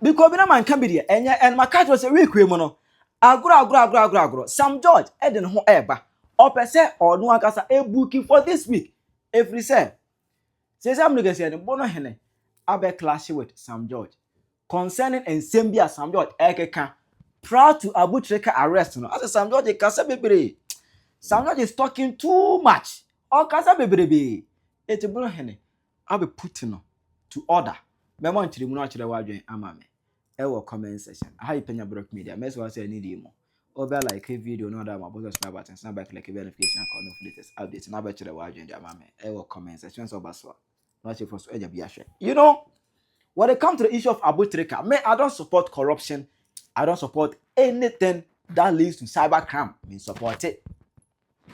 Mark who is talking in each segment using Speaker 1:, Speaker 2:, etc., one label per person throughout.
Speaker 1: because we man can be there and my cat was a week mono agro Sam George eden ho eba opese or no akasa e booking for this week every say Sam no get say Bonohene abe clash with Sam George concerning ensembia Sam George ekeka proud to Abu Trica arrest no as Sam George kasa bebre Sam George is talking too much or kasa bebre et Bonohene abe put no to order memo ntiri mu no akire wadwen amame ewo comment section how you Penyah Brock Media mess was say need mo over like a video no other my boss subscribe button snap back like a verification code of latest updates na ba kire wadwen amame ewo comment section so baso not for so eja bia hwe. You know, when it comes to the issue of Abu Trica, me, I don't support corruption. I don't support anything that leads to cybercrime. I support it.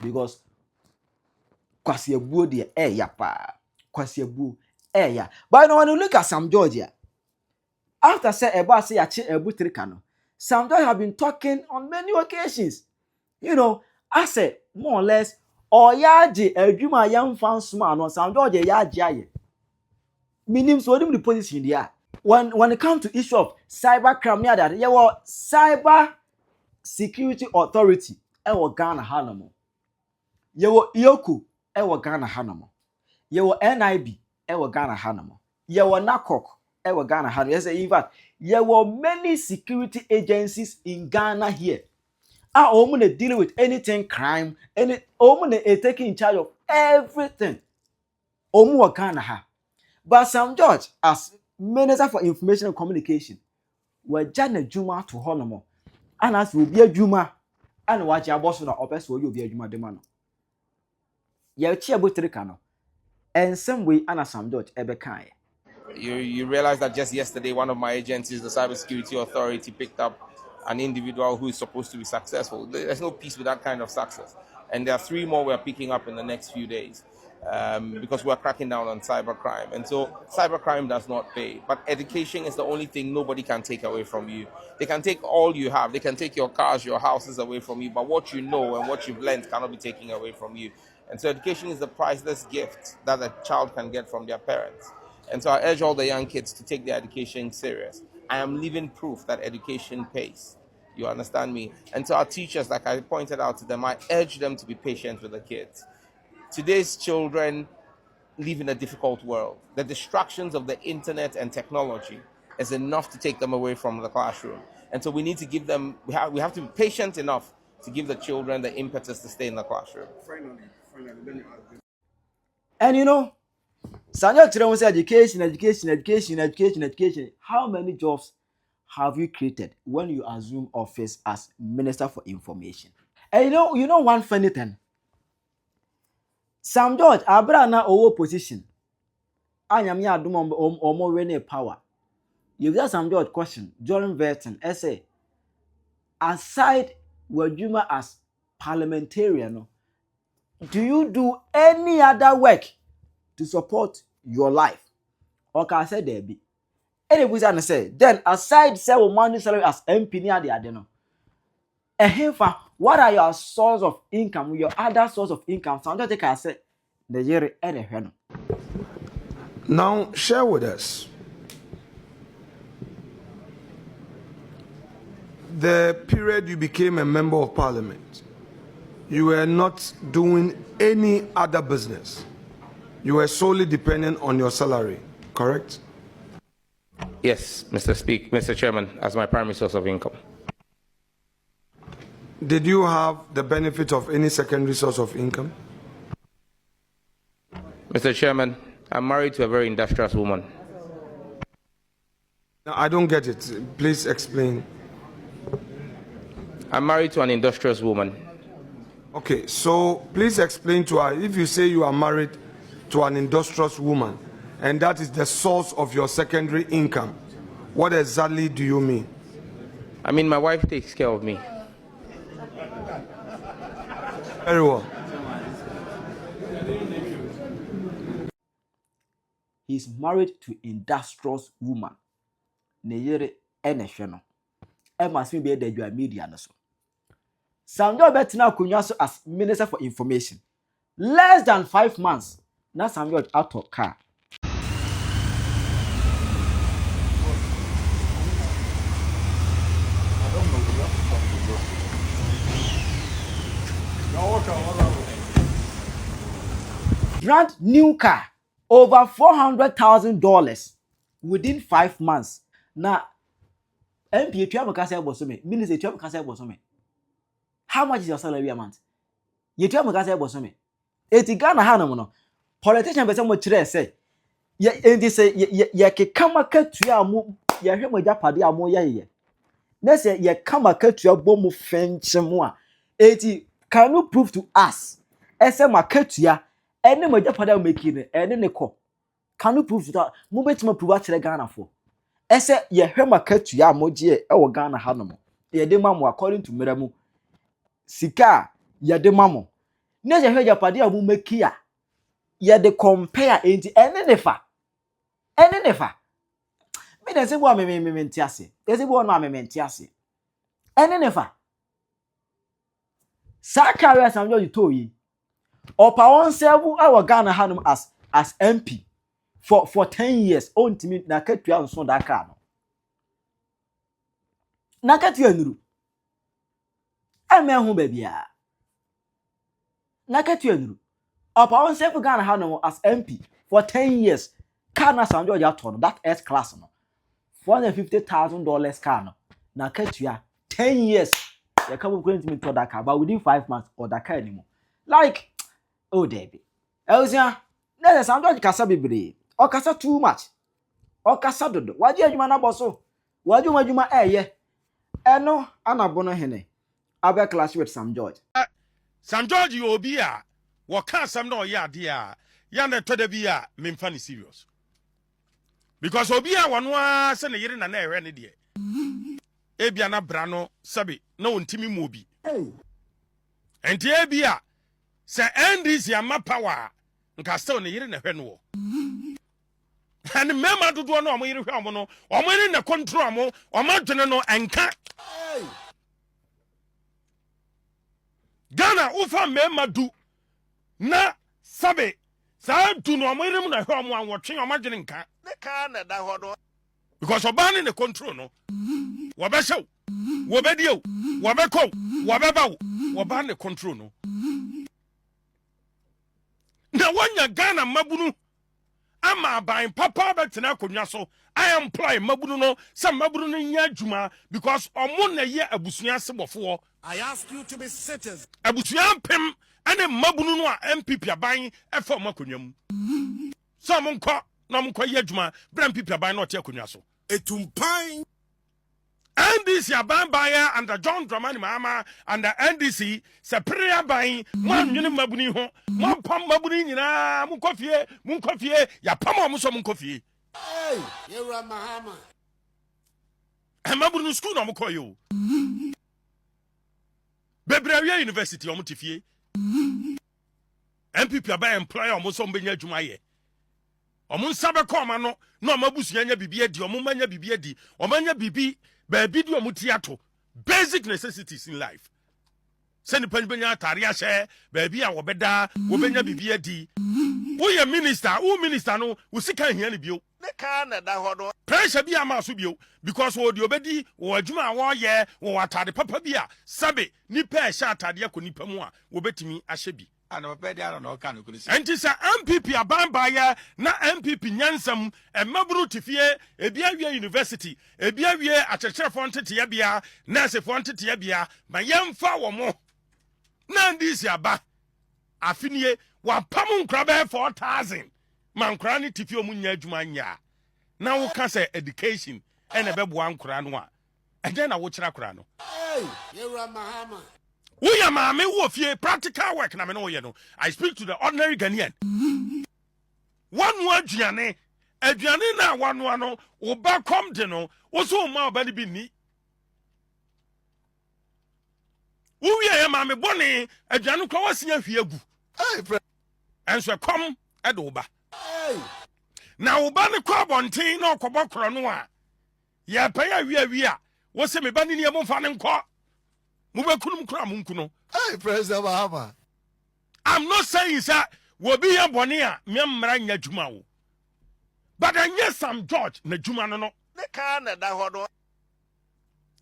Speaker 1: Because kwasi ebu de ya pa. Kwasi ebu ya. But when you look at Sam George, after say about say Abu Trica no, Sam George have been talking on many occasions. You know, I say more or less, oyaji edwuma yam fan small no Sam George yaji aye. Meaning so the position there. When it comes to issue of cybercrime, that you were cyber security authority, Ghana Hanamo. You were Yoku, Ghana Hanamo. You were NIB, Ghana Hanamo. You were NACOC, Ghana Hanamo. Yes, in fact, there were many security agencies in Ghana here. Are only dealing with anything crime, only taking charge of everything. Omu Ghana ha. But Sam George, as Minister for Information and Communication, were Janet Juma to Honomo, and as will be a Juma, and watch your boss on the office will be a Juma demano. Ye cheer Butricano, and some way, Anna Sam George Ebekai.
Speaker 2: You realize that just yesterday, one of my agencies, the Cybersecurity Authority, picked up an individual who is supposed to be successful. There's no peace with that kind of success. And there are 3 more we're picking up in the next few days. Because we're cracking down on cybercrime. And so cybercrime does not pay. But education is the only thing nobody can take away from you. They can take all you have. They can take your cars, your houses away from you. But what you know and what you've learned cannot be taken away from you. And so education is the priceless gift that a child can get from their parents. And so I urge all the young kids to take their education serious. I am living proof that education pays. You understand me? And so our teachers, like I pointed out to them, I urge them to be patient with the kids. Today's children live in a difficult world. The distractions of the internet and technology is enough to take them away from the classroom. And so we need to give them, we have to be patient enough to give the children the impetus to stay in the classroom.
Speaker 1: And you know, Sanya Tiran say education. How many jobs have you created when you assume office as Minister for Information? And you know one funny thing. Sam George abra na owo position. Anyam ya adum omo rene power. You got Sam George question during vetting. Say, aside Wajuma as parliamentarian, do you do any other work to support your life? Or can I say there be? Anyway, I say then aside say money salary as MP near the adeno. What are your source of income? Your other source of income? So I take I say the year and
Speaker 3: now share with us the period you became a member of parliament. You were not doing any other business. You were solely dependent on your salary, correct?
Speaker 2: Yes, Mr. Chairman, as my primary source of income.
Speaker 3: Did you have the benefit of any secondary source of income?
Speaker 2: Mr. Chairman, I'm married to a very industrious woman.
Speaker 3: No, I don't get it. Please explain.
Speaker 2: I'm married to an industrious woman.
Speaker 3: Okay, so please explain to her. If you say you are married to an industrious woman and that is the source of your secondary income, what exactly do you mean?
Speaker 2: I mean, my wife takes care of me.
Speaker 3: Very well.
Speaker 1: He's married to industrious woman. Neyere enesheno. Must be the media so. Sam George betina kunyaso as Minister for Information. Less than 5 months. Now Sam George out of car. brand new car, over $400,000 within 5 months. Now, MP, Minister, how much is your salary a month? You tell me, eti Ghana Hana no. Politician be say mo kire say. Ye enti say ye kama katua mo ye hwe mo japade a mo ye. Na say ye kama katua bom mo fenche mo a. Eti can you prove to us? Ese makatua ene mo japade a make ne ene ne ko. Can you prove that? Mo betima prove a kire Ghana for. Ese ye hwe makatua mo je e wo Ghana Hana mo. Ye de mamo according to meramu. Sika ye de mamo. Na je hwe japade a mo make ya. Ye de compare enti ene nefa me dey say bo me ntiase dey say bo no me ntiase ene nefa sa career Sam George to yi opa won serve our Ghana hanum as MP for 10 years ontimi na katua nso da ka no na katua nuru hu ba bia na katua nuru opa won serve Ghana hanum as MP for 10 years. Car na Sam George aton that S class no $450,000 car no na katua 10 years you come going to me to that car but within 5 months or that car anymore like oh Debbie Elsia na Sam George kasa bebre o kasa too much o kasa dodo waje adwuma na boso waje adwuma eno ana Bonohene abe clash with Sam George
Speaker 4: you obi a wo ka sam na o ya de a ya na to da bi a memfa ni serious. Because obi a wano a se ne yire na ehwe ne de ebia na bra no sabe na ontimi mu obi enti ebia se NDC ama power nka still ne yire na ehwe no and mema dodo no omo yire hwe omo no omo ni na control omo dwene no enka Ghana ufa mema du na sabe sa du no omo yire mu na hwe omo anwotwe omo dwene nka because obani ne control no wabesho wabedio wabeko wabebawo wabani control no na wanya Ghana mabunu ama aban papa betena akonwa so I employ mabunu no some mabunu no nya adwuma because omo na ye abusua sebofo. I ask you to be citizens abusua pem ane mabunu no a MPP aban efo makonwa mu so monko na monko ye adwuma bram pipi aban no te akonwa so etumpan NDC aban baya under John Dramani Mahama under NDC sepria ban man nwene mabuni ho man pam mabuni nyina monko fie ya pam o so monko fie yewra Mahama mabuni school no monko yo Bebrawe University o motifie MPP aban employer o mo so mbenya adwuma ye omun sabe koma no na omabusu nya bibie di omumanya bibie di omanya bibi ba bi di omutiato basic necessities in life send panbenya atare ahye ba bi a wobeda wobenya bibie di wo ye minister no wo sika hia ne bio ne ka na da hodo pressure bi ama so bio because wo di obedi wo adwuma wo ye wo atade papa bi a sabe nipa ehye atade akonipa mu a wobetimi ahye bi and enti sa MPP abambaya na MPP nyansam emaburu tifie ebiawie university ebiawie achechera fontete ya bia nurse fontete ya bia ma yemfa wo mo na ndisi aba afinie wa pam nkra be 4,000 man nkra ni tifie omunya adwuma nya na wo ka say education ene beboa nkra no a ege na wo kira kra no yewra Mahama we are mama who fear practical work na me no ye no. I speak to the ordinary Ghanaian. One word aduane na one no oba come de no oso ma oba bi ni. We are mama boni aduane kwa wasia hwie agu. Enso come e do oba. Na oba ne kwa bonten na okobo kro no a. Ye paya wi a wo se me ba ni mo fa ne nkọ.
Speaker 5: Hey, President Mahama.
Speaker 4: I'm not saying that we'll be here bonia, Miamra Jumao. But I yes, Sam George, Najumano.
Speaker 5: The Canada Hodo.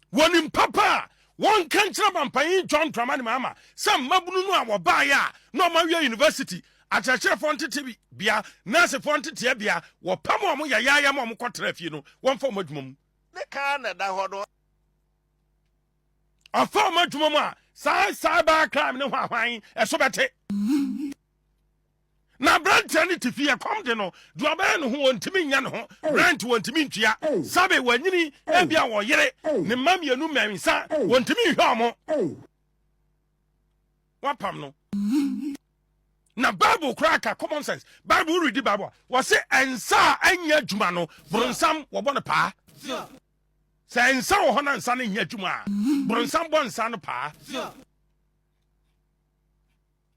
Speaker 4: One in Papa, one country and paying John Dramani Mama, some Mabunu or Baya, no Maria University, akyerɛkyerɛfoɔ ntete bia nursefoɔ ntete bia wɔpam a mo yɛyɛayɛ ma mo kɔtera fie no wɔmfa mo adwuma mu
Speaker 5: ne ka na da hɔ no
Speaker 4: ɔfa mo adwuma mu a cybercrime ne ho ahwan ɛso bɛte na aberanteɛ no te fie ɛkɔm de no duabɛyɛ ne ho wɔntumi nya ne ho rent wɔntumi ntua sabe wanyini ebia wɔyere ne mma mmienu mmiɛnsa wɔntumi nhwɛ ɔmo wapam no na bible koraa ka common sense bible read the bible wɔse ɛnsa a ɛnyɛ adwuma no boronsam wɔbɔ no paa sɛ ɛnsa wɔ hɔ na nsa no nyɛ adwuma a boronsam bɔ nsa no paa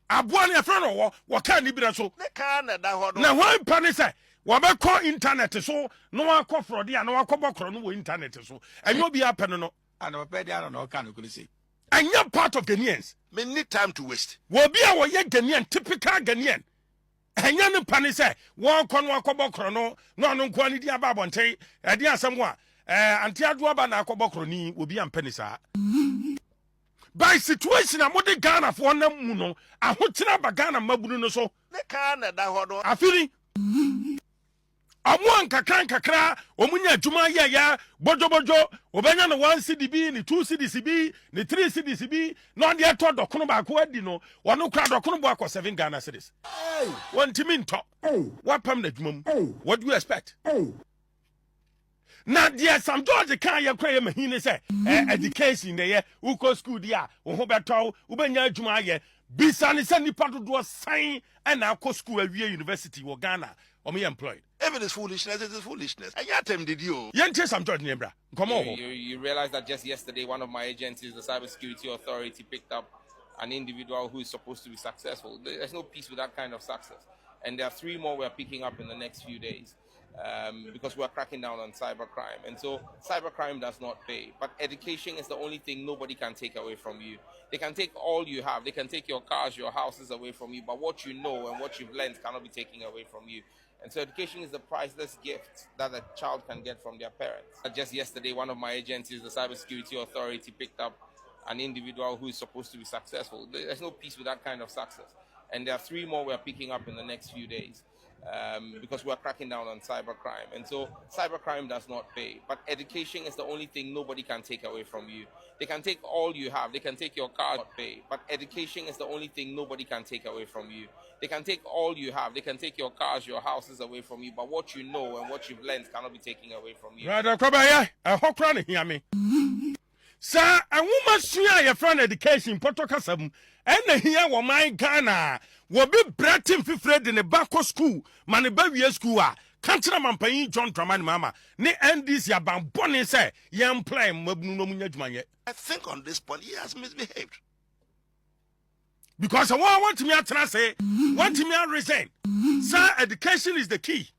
Speaker 4: aboa ne yɛfrɛ no wɔka ne birɛ so
Speaker 5: ne ka na da hɔ no
Speaker 4: na wɔn pa ne sɛ wɔbɛkɔ internet so na wɔakɔ frɔde a na wɔakɔbɔ korɔ no wɔ internet so ɛnyɛ obi apɛ no no
Speaker 5: ana papa dia na ɔka no kunu sei
Speaker 4: ɛnyɛ part of Ghanaians
Speaker 5: me need time to waste
Speaker 4: wɔbi a wɔyɛ Ghanaian typical Ghanaian ɛnyɛ ne pa ne sɛ wɔkɔ no wɔakɔbɔ korɔ no na ɔno nkoa ne di aba abɔnten ɛde asɛm ho a ante adoa ba na akɔbɔ korɔ ni obi ampɛ ne saa by situation a mode Ghana for nam mu no ahotena ba Ghana mabunu no so
Speaker 5: ne ka na da hɔ no
Speaker 4: afiri ɔmo nkakra ɔmunya adwuma yɛyɛ bɔdwobɔdwo obɛnya no 1 cedi ne 2 cedis bi ne 3 cedis bi na ɔde ɛtɔ dɔkono baako adi no ɔno kora dɔkono bo akɔ 7 Ghana cedis wɔntimi ntɔ wapam na adwuma mu what do you expect na deɛ Sam George kan yɛ kora yɛ mahine sɛ education ne yɛ wokɔ school di a wo ho bɛtɔw wobɛnya adwuma ayɛ bisa ne sɛ nipa dodoɔ san ɛna akɔ school awie university wɔ Ghana ɔmo yɛ employed
Speaker 5: if it is foolishness it is foolishness and yet them did you
Speaker 4: yɛntie Sam George ne bra nkɔmɔ
Speaker 2: You realize that just yesterday, one of my agencies, the Cybersecurity Authority, picked up an individual who is supposed to be successful. There's no peace with that kind of success. And there are 3 more we're picking up in the next few days because we're cracking down on cybercrime. And so cybercrime does not pay. But education is the only thing nobody can take away from you. They can take all you have. They can take your cars, your houses away from you. But what you know and what you've learned cannot be taken away from you. And so education is the priceless gift that a child can get from their parents. Just yesterday, one of my agencies, the Cybersecurity Authority, picked up an individual who is supposed to be successful. There's no peace with that kind of success. And there are 3 more we're picking up in the next few days because we're cracking down on cybercrime. And so cybercrime does not pay. But education is the only thing nobody can take away from you. They can take all you have. They can take your car, not pay. But education is the only thing nobody can take away from you. They can take all you have. They can take your cars, your houses away from you. But what you know and what you've learned cannot be taken away from you.
Speaker 4: Brother Kwabaya, I hope you hear me. Sir, a woman sua your friend education potokasam and here wo my Ghana will be breathing fifred in a back school, manibavia school. Kantra mampanyi John Dramani mama ne NDC abambone say yam play mabnu no munya dwuma ye.
Speaker 5: I think on this point he has misbehaved
Speaker 4: because I want me to say want me to resign. Sir, education is the key.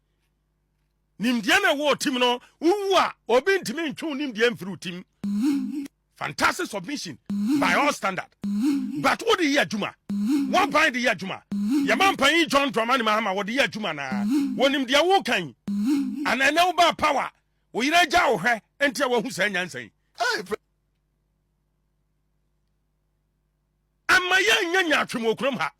Speaker 4: Nimdiana wo team no uwa obi ntimi ntwu nimdiam fru team. Fantastic submission by all standard. But what the year Juma? One by the year Juma. Yaman Pain John Dramani Mahama, what the year Juma na. When him dear walking. And I know about power. We let jaw her and tell what who say Yansay. And my young Yachimo Krumha.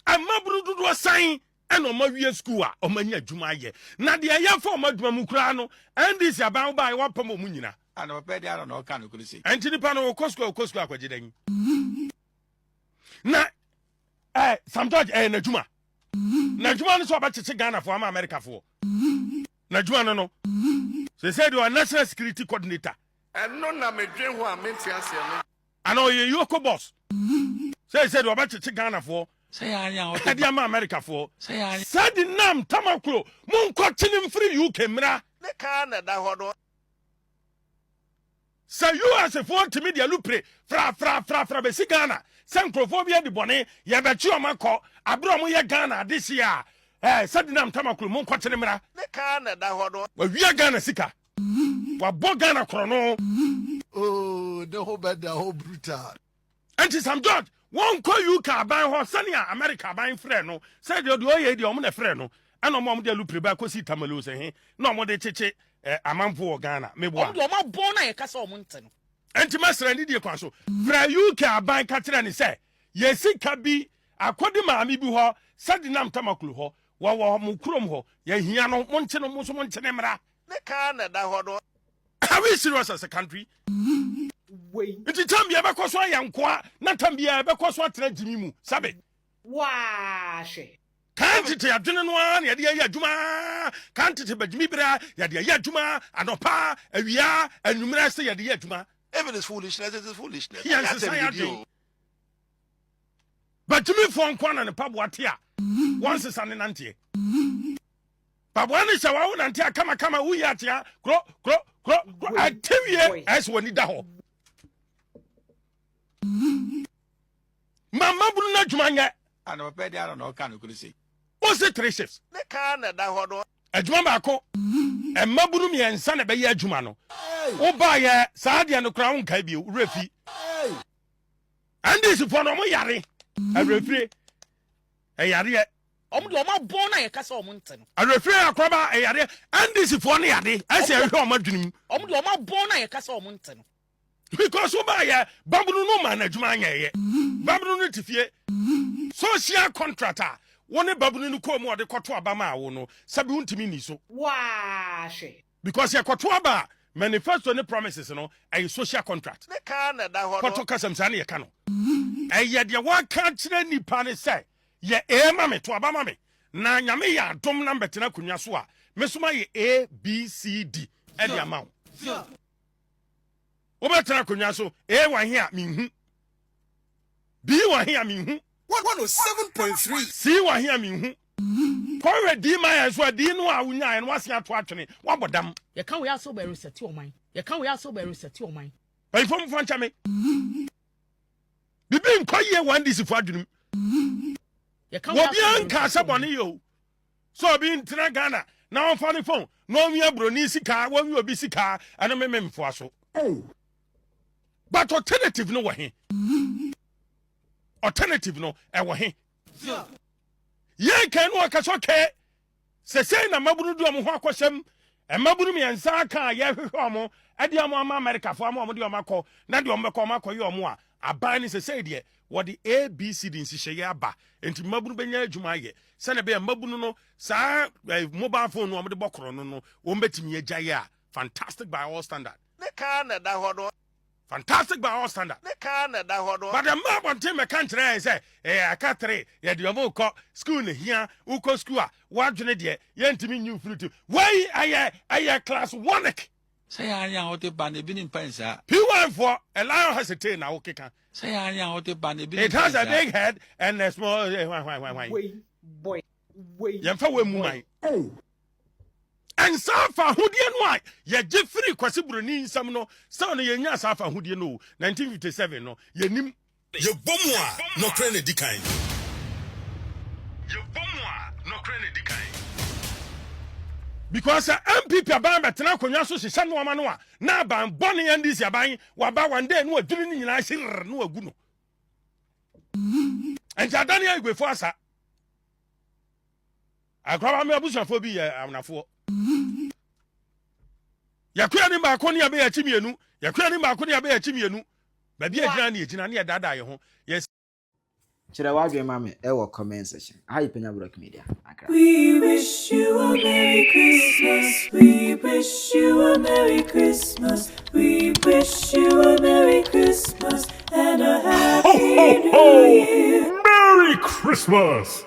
Speaker 4: And my brother was saying. And on my school, or my Juma ye. Now the air for Madmukrano, and this about by one Pomomunina.
Speaker 5: and papa dia no ka no kunu sei
Speaker 4: and the panel Costco akwajidan. Na Sam George na Juma. Na Juma no so about Ghana for America for. Na Juma no. They said you are national security coordinator.
Speaker 5: and no na me dwen ho a menti ase no.
Speaker 4: And oh you ko boss. Say said you about Ghana for.
Speaker 5: Say anya o
Speaker 4: Ade ama America for.
Speaker 5: say anya
Speaker 4: Said the nam tamakro. Mun ko tinim free UK mra.
Speaker 5: ne ka na da ho no.
Speaker 4: Say you as a phone to media lupre fra be Ghana. Sankrofobia di bone ye be chi o mako abro mo ye Ghana this year. Said the nam tamakro mun ko tinim mra.
Speaker 5: ne ka na da ho no.
Speaker 4: Wa wi Ghana sika. Wa bo Ghana krono.
Speaker 5: Oh, the whole bad the whole brutal.
Speaker 4: And Sam George won call you car by Hosania America buying friend no. Said you do ye di o mo na friend no. Ano mo de lupre ba kosi tamalo se he. No mo de cheche amamfo Ghana mebo a.
Speaker 6: O ma bon na ye kasa o mo nte no.
Speaker 4: Enti masra ndi die kwan so. Fra UK aban ka kire ni se ye sika bi akodi maami bi ho sadi nam tamakulu ho wo mo krom ho ye hia no mo nche no mo so mo nche ne mra
Speaker 5: ne ka na da ho no
Speaker 4: are we serious as a country
Speaker 6: Wait.
Speaker 4: iti tambia be kwaso ayankoa na tambia be kwaso atra jimi mu sabe
Speaker 6: Wash.
Speaker 4: kanti te adwene no a na ye de ya adwuma kanti te bajimi bra ye de ya adwuma anopa awia anumra se ye de ya adwuma
Speaker 5: even is foolishness, it is foolishness.
Speaker 4: Yes,
Speaker 5: I
Speaker 4: it's
Speaker 5: tell
Speaker 4: a
Speaker 5: you,
Speaker 4: thing. But to me, for one and a pub, what here? Once is an auntie. But when it's a woman until I come, we at ya, grow. I tell you, as when it down. Mamma Bruna Jumanga,
Speaker 5: and I'm I don't know, can you say?
Speaker 4: what's the 3 shifts?
Speaker 5: Ne ka na da ho no
Speaker 4: A Jumabako, and Mabunumi and Son of Baya Jumano. Oh, by a Sadia and the crown can be refi. And this is for no yari. A referee. A yari.
Speaker 6: Omo de omo bon na ye kasa omo nten.
Speaker 4: A referee akraba a yari. And this is for no yari. I say, I'm not doing.
Speaker 6: Omo de omo bon na ye kasa omo nten.
Speaker 4: Because so by a Babunu no man, a Jumanya. Babunu Tifie. Social contractor. One Babunu ko mo de koto abama wono. Sabi untimi ni so.
Speaker 6: Wash.
Speaker 4: Because ya koto aba manifesto ne promises no a social contract.
Speaker 5: ne ka na da ho
Speaker 4: Koto
Speaker 5: no
Speaker 4: kasam sane ye ka no. Eye de wa ka kire nipa ne say ye e ma me to abama me. Na nyame ya dom na betena kunwa so a mesoma ye A B C D e de ama wo. Wo betena kunwa so A wa hia minhu. B wa hia minhu.
Speaker 5: 107.3
Speaker 4: C wa hia minhu. Kwa di ma ya so di no a wunya ya no wase ato atwene wabodam.
Speaker 6: Ye kan we aso be reset oman. Ye kan we aso be reset oman.
Speaker 4: Bai fom fancha me. Bibi nkoye wan disi fo adwunum.
Speaker 6: Ye kan we
Speaker 4: Wo bi anka sabone yo. So bi ntina Ghana na on fa ne phone no wi abroni sika wo wi obi sika ana mememfo aso. But alternative no wo he. Alternative no e wo he. Ye kan no akaso ke se sei na mabunu du am ho akosem e mabunu mi ensa aka ye hwehwe mo e de am America fo am de am akọ na de am bekọ am akọ ye omo a aban ni se sei de wo de ABC din sihye ye aba enti mabunu benya adwuma ye se na be mabunu no sa mobile phone no am de bokoro no wo mbetimi ye gya ye a fantastic by all standard
Speaker 5: ne ka na da ho no
Speaker 4: fantastic by all standard
Speaker 5: ne ka na da ho no
Speaker 4: but the map on team country say I can't three ye de mo ko school ne hia uko school a wadwene de ye ntimi new fruit why I class 1
Speaker 7: say anya hote ban e bi ni mpansa
Speaker 4: P1 for a lion has a tail now okay can
Speaker 7: say anya hote ban e bi ni
Speaker 4: it has a big head and a small why
Speaker 6: Wait, boy. Wait.
Speaker 4: yemfa we mu man and safa hodie no a ye je free kwase buroni nsam no sa no ye nya safa hodie no 1957 no ye nim
Speaker 8: ye bomu a no kre ne dikan
Speaker 4: ye bomu a no kre ne dikan because MPP aban betena konwa so hye no ama no a na aban bone ndisi aban waba one day no adwiri ni nyina hye no agu no and jadani agwefo asa akwaba me abusafo bi ye amnafo yakuya ni ba ko ni abe ya chimienu yakuya ni ba ko ni abe ya chimienu ba bi agina ni agina ni dada ye ho yes
Speaker 1: Chira wadwe mame e wo comment section. Hi Penyah Block Media. Accra.
Speaker 9: We wish you a Merry Christmas. We wish you a Merry Christmas. We wish you a Merry Christmas and a Happy New Year.
Speaker 10: Merry Christmas!